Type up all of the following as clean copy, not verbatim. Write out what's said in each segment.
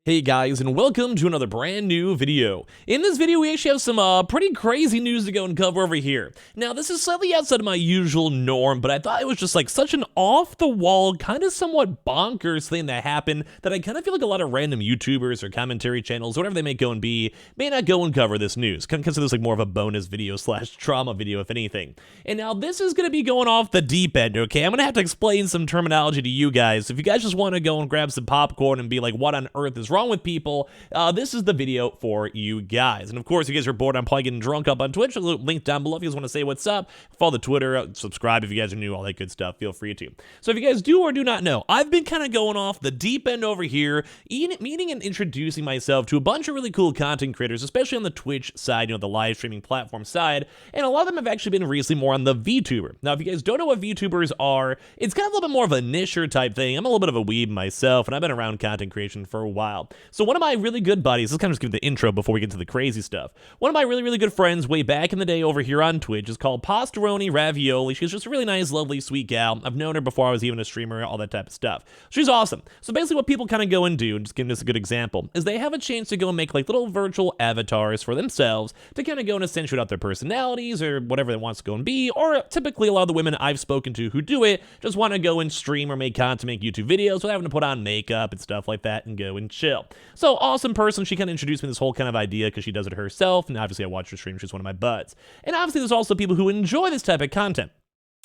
Hey guys, and welcome to another brand new video. In this video, we actually have some pretty crazy news to go and cover over here. Now, this is slightly outside of my usual norm, but I thought it was just like such an off-the-wall, kind of somewhat bonkers thing that happened that I kind of feel like a lot of random YouTubers or commentary channels, whatever they may go and be, may not go and cover this news. Kind of consider this like more of a bonus video slash trauma video, if anything. And now this is going to be going off the deep end, okay? I'm going to have to explain some terminology to you guys. If you guys just want to go and grab some popcorn and be like, what on earth is wrong with people, this is the video for you guys. And of course, if you guys are bored, I'm probably getting drunk up on Twitch. There's a link down below if you guys want to say what's up. Follow the Twitter, subscribe if you guys are new, all that good stuff. Feel free to. So if you guys do or do not know, I've been kind of going off the deep end over here, meeting and introducing myself to a bunch of really cool content creators, especially on the Twitch side, the live streaming platform side. And a lot of them have actually been recently more on the Vtuber. Now, if you guys don't know what Vtubers are, it's kind of a little bit more of a niche type thing. I'm a little bit of a weeb myself, and I've been around content creation for a while. So one of my really good buddies, let's kind of just give the intro before we get to the crazy stuff. One of my really good friends way back in the day over here on Twitch is called Pastoroni Ravioli. She's just a really nice, lovely, sweet gal. I've known her before I was even a streamer, all that type of stuff. She's awesome. So basically what people kind of go and do, and just giving this a good example, is they have a chance to go and make like little virtual avatars for themselves to kind of go and accentuate out their personalities or whatever they want to go and be, or typically a lot of the women I've spoken to who do it just want to go and stream or make content, make YouTube videos without having to put on makeup and stuff like that and go and chill. So awesome person. She kind of introduced me to this whole kind of idea because she does it herself, and obviously I watch her stream. She's one of my buds. And obviously there's also people who enjoy this type of content.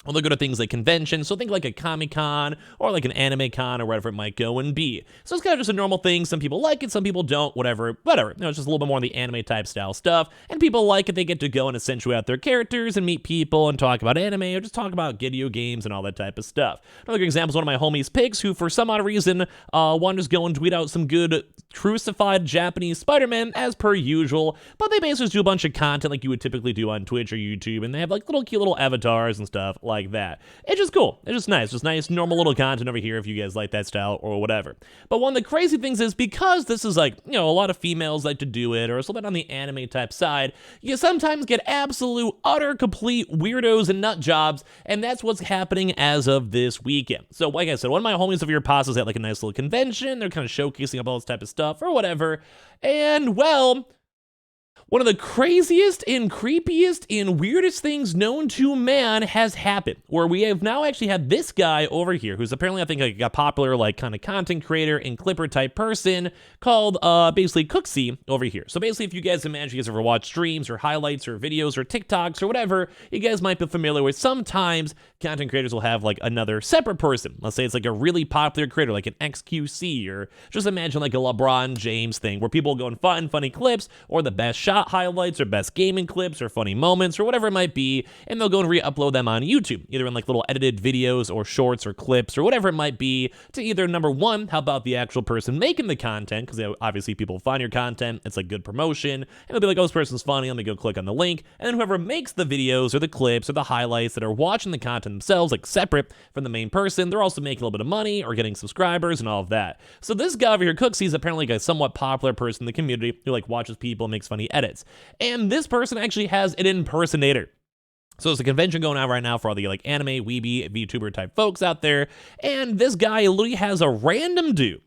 Well, they'll go to things like conventions, so think like a Comic-Con or like an Anime Con or whatever it might go and be. So it's kind of just a normal thing. Some people like it, some people don't, whatever. It's just a little bit more of the anime type style stuff, and people like it. They get to go and accentuate out their characters and meet people and talk about anime or just talk about video games and all that type of stuff. Another good example is one of my homies, Pigs, who for some odd reason wanted to go and tweet out some good crucified Japanese Spider-Man as per usual, but they basically do a bunch of content like you would typically do on Twitch or YouTube, and they have like little cute little avatars and stuff like that. It's just cool. It's just nice. Just nice, normal little content over here if you guys like that style or whatever. But one of the crazy things is because this is like, a lot of females like to do it, or it's a little bit on the anime type side, you sometimes get absolute, utter, complete weirdos and nut jobs, and that's what's happening as of this weekend. So like I said, one of my homies over here passes at like a nice little convention. They're kind of showcasing up all this type of stuff or whatever, and well, one of the craziest and creepiest and weirdest things known to man has happened, where we have now actually had this guy over here, who's apparently, I think, like a popular, like, kind of content creator and clipper type person called, basically, Cooksy over here. So basically, if you guys imagine you guys ever watch streams or highlights or videos or TikToks or whatever, you guys might be familiar with sometimes content creators will have, like, another separate person. Let's say it's, like, a really popular creator, like an XQC, or just imagine, like, a LeBron James thing, where people go and find funny clips or the best shot highlights or best gaming clips or funny moments or whatever it might be, and they'll go and re-upload them on YouTube, either in like little edited videos or shorts or clips or whatever it might be, to either number one, help out the actual person making the content, because obviously people find your content, it's like good promotion, and they'll be like, oh, this person's funny, let me go click on the link, and then whoever makes the videos or the clips or the highlights that are watching the content themselves, like separate from the main person, they're also making a little bit of money or getting subscribers and all of that. So this guy over here, Cooksy, is apparently like a somewhat popular person in the community who like watches people and makes funny edits. And this person actually has an impersonator. So there's a convention going on right now for all the like anime, weeby, VTuber type folks out there. And this guy literally has a random dude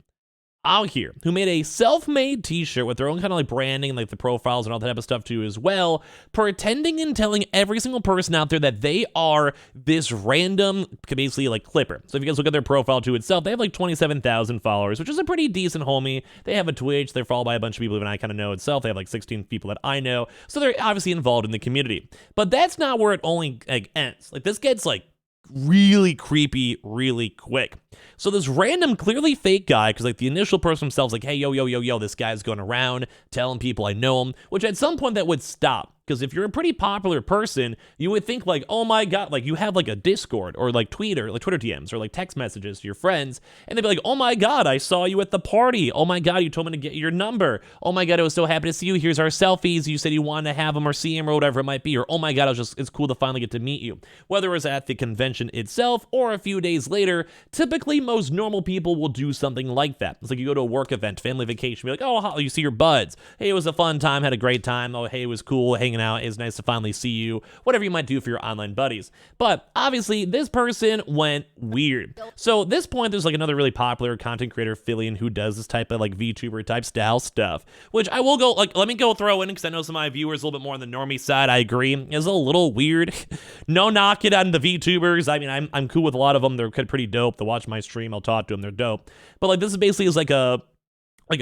out here who made a self-made t-shirt with their own kind of like branding, like the profiles and all that type of stuff too as well, pretending and telling every single person out there that they are this random, basically like clipper. So if you guys look at their profile to itself, they have like 27,000 followers, which is a pretty decent homie. They have a Twitch, they're followed by a bunch of people even I kind of know itself. They have like 16 people that I know, so they're obviously involved in the community. But that's not where it only like ends. Like this gets like really creepy really quick. So this random, clearly fake guy, because like the initial person themselves like, hey, yo, this guy's going around telling people I know him, which at some point that would stop. Because if you're a pretty popular person, you would think like, oh my God, like you have like a Discord or like Twitter DMs or like text messages to your friends. And they'd be like, oh my God, I saw you at the party. Oh my God, you told me to get your number. Oh my God, I was so happy to see you. Here's our selfies. You said you wanted to have them or see them or whatever it might be. Or, oh my God, it's cool to finally get to meet you. Whether it was at the convention itself or a few days later, typically most normal people will do something like that. It's like you go to a work event, family vacation, be like, oh, you see your buds. Hey, it was a fun time, had a great time. Oh, hey, it was cool hanging hanging out. It's nice to finally see you, whatever you might do for your online buddies. But obviously, this person went weird. So at this point, there's like another really popular content creator, Fillion, who does this type of like VTuber type style stuff, which I will go, like, let me go throw in, because I know some of my viewers a little bit more on the normie side. I agree. It's a little weird. No knocking on the VTubers. I mean, I'm cool with a lot of them. They're pretty dope. They'll watch my stream. I'll talk to them. They're dope. But like, this is basically is like a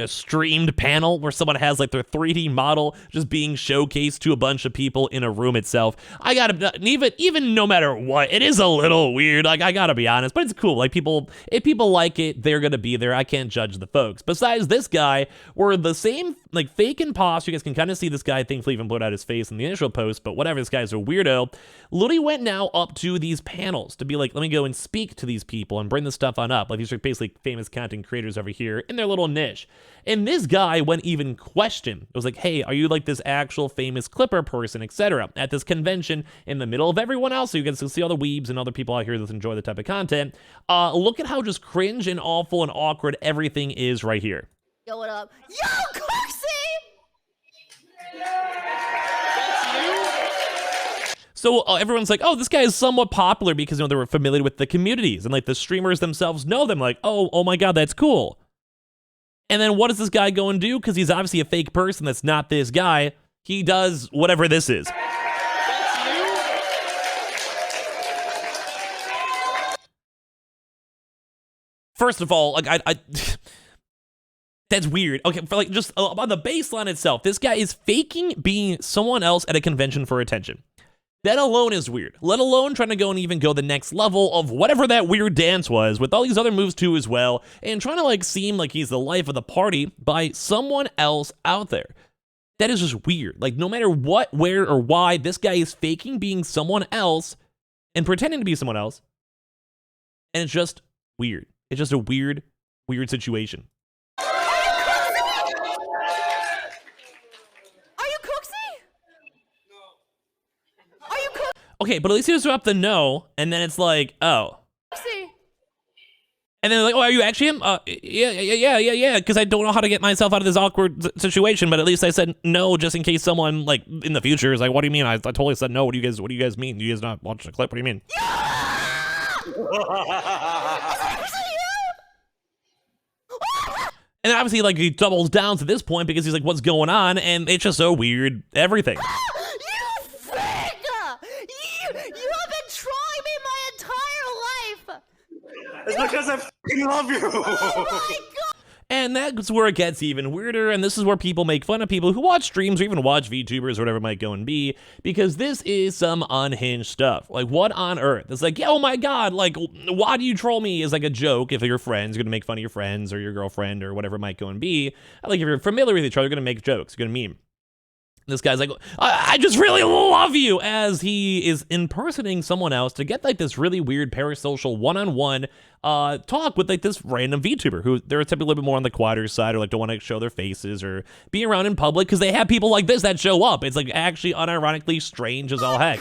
streamed panel where someone has like their 3D model just being showcased to a bunch of people in a room itself. I gotta, even no matter what, it is a little weird. Like, I gotta be honest, but it's cool. Like, if people like it, they're gonna be there. I can't judge the folks. Besides this guy, we're the same, like, fake and pos. You guys can kind of see this guy, thankfully even blurred out his face in the initial post, but whatever, this guy's a weirdo. Literally went now up to these panels to be like, let me go and speak to these people and bring this stuff on up. Like, these are basically famous content creators over here in their little niche. And this guy went even question. It was like, hey, are you like this actual famous Clipper person, etc. at this convention in the middle of everyone else, so you can still see all the weebs and other people out here that enjoy the type of content. Look at how just cringe and awful and awkward everything is right here. Yo, what up? Yo, Coxie! So everyone's like, oh, this guy is somewhat popular because, you know, they were familiar with the communities, and like the streamers themselves know them. Like, oh my God, that's cool. And then what does this guy go and do? Because he's obviously a fake person that's not this guy. He does whatever this is. First of all, like, I that's weird. Okay, for like just on the baseline itself, this guy is faking being someone else at a convention for attention. That alone is weird, let alone trying to go and even go the next level of whatever that weird dance was with all these other moves too as well, and trying to like seem like he's the life of the party by someone else out there. That is just weird. Like, no matter what, where, or why, this guy is faking being someone else and pretending to be someone else, and it's just weird. It's just a weird situation. Okay, but at least he was up the no, and then it's like, oh. And then like, oh, are you actually him? Yeah, because I don't know how to get myself out of this awkward situation, but at least I said no just in case someone, like, in the future is like, what do you mean? I totally said no. What do you guys mean? Do you guys not watch the clip? What do you mean? And then obviously, like, he doubles down to this point because he's like, what's going on? And it's just so weird, everything. It's because I fucking love you. Oh my God. And that's where it gets even weirder, and this is where people make fun of people who watch streams or even watch VTubers or whatever it might go and be, because this is some unhinged stuff. Like, what on earth? It's like, yeah, oh my God, like, why do you troll me is like a joke if your friends are gonna make fun of your friends or your girlfriend or whatever it might go and be. Like, if you're familiar with each other, you're gonna make jokes, you're gonna meme. This guy's like, I just really love you, as he is impersonating someone else to get like this really weird parasocial one-on-one talk with like this random VTuber who they're typically a little bit more on the quieter side, or like don't want to show their faces or be around in public because they have people like this that show up. It's like actually unironically strange as all heck.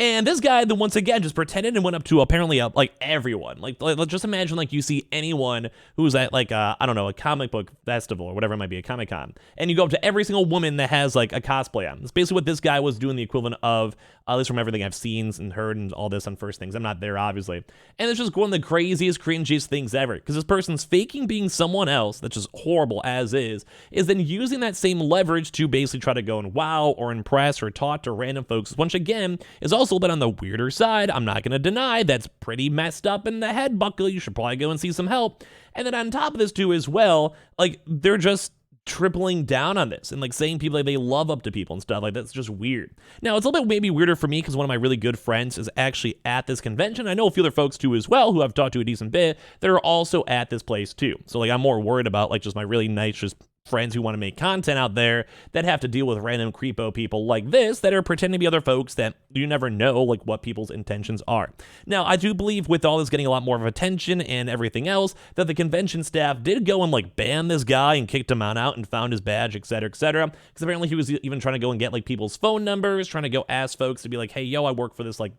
And this guy then once again just pretended and went up to apparently like everyone. Like let's just imagine like you see anyone who's at like I don't know, a comic book festival or whatever it might be, a Comic-Con, and you go up to every single woman that has like a cosplay on. It's basically what this guy was doing, the equivalent of, at least from everything I've seen and heard and all this on First Things. I'm not there obviously. And it's just one of the craziest, cringiest things ever, because this person's faking being someone else that's just horrible as is then using that same leverage to basically try to go and wow or impress or talk to random folks, which again is also a little bit on the weirder side. I'm not going to deny that's pretty messed up in the head buckle. You should probably go and see some help. And then on top of this too as well, like they're just tripling down on this and like saying people like they love up to people and stuff. Like, that's just weird. Now it's a little bit maybe weirder for me because one of my really good friends is actually at this convention. I know a few other folks too as well who I've talked to a decent bit that are also at this place too. So like I'm more worried about like just my really nice just friends who want to make content out there that have to deal with random creepo people like this that are pretending to be other folks that you never know like what people's intentions are. Now, I do believe with all this getting a lot more of attention and everything else that the convention staff did go and like ban this guy and kicked him out and found his badge, etc., etc. Because apparently he was even trying to go and get like people's phone numbers, trying to go ask folks to be like, hey, yo, I work for this like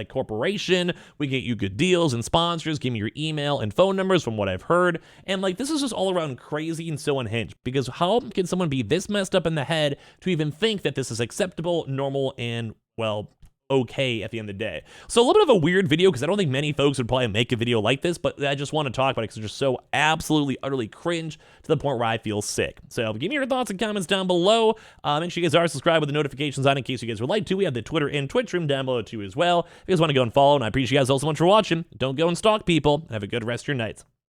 corporation. We get you good deals and sponsors. Give me your email and phone numbers from what I've heard. And like this is just all around crazy and so unhinged because because how can someone be this messed up in the head to even think that this is acceptable, normal, and, well, okay at the end of the day. So a little bit of a weird video because I don't think many folks would probably make a video like this, but I just want to talk about it because it's just so absolutely, utterly cringe to the point where I feel sick. So give me your thoughts and comments down below. Make sure you guys are subscribed with the notifications on in case you guys would like to. We have the Twitter and Twitch room down below too as well. If you guys want to go and follow, and I appreciate you guys all so much for watching. Don't go and stalk people, and have a good rest of your night.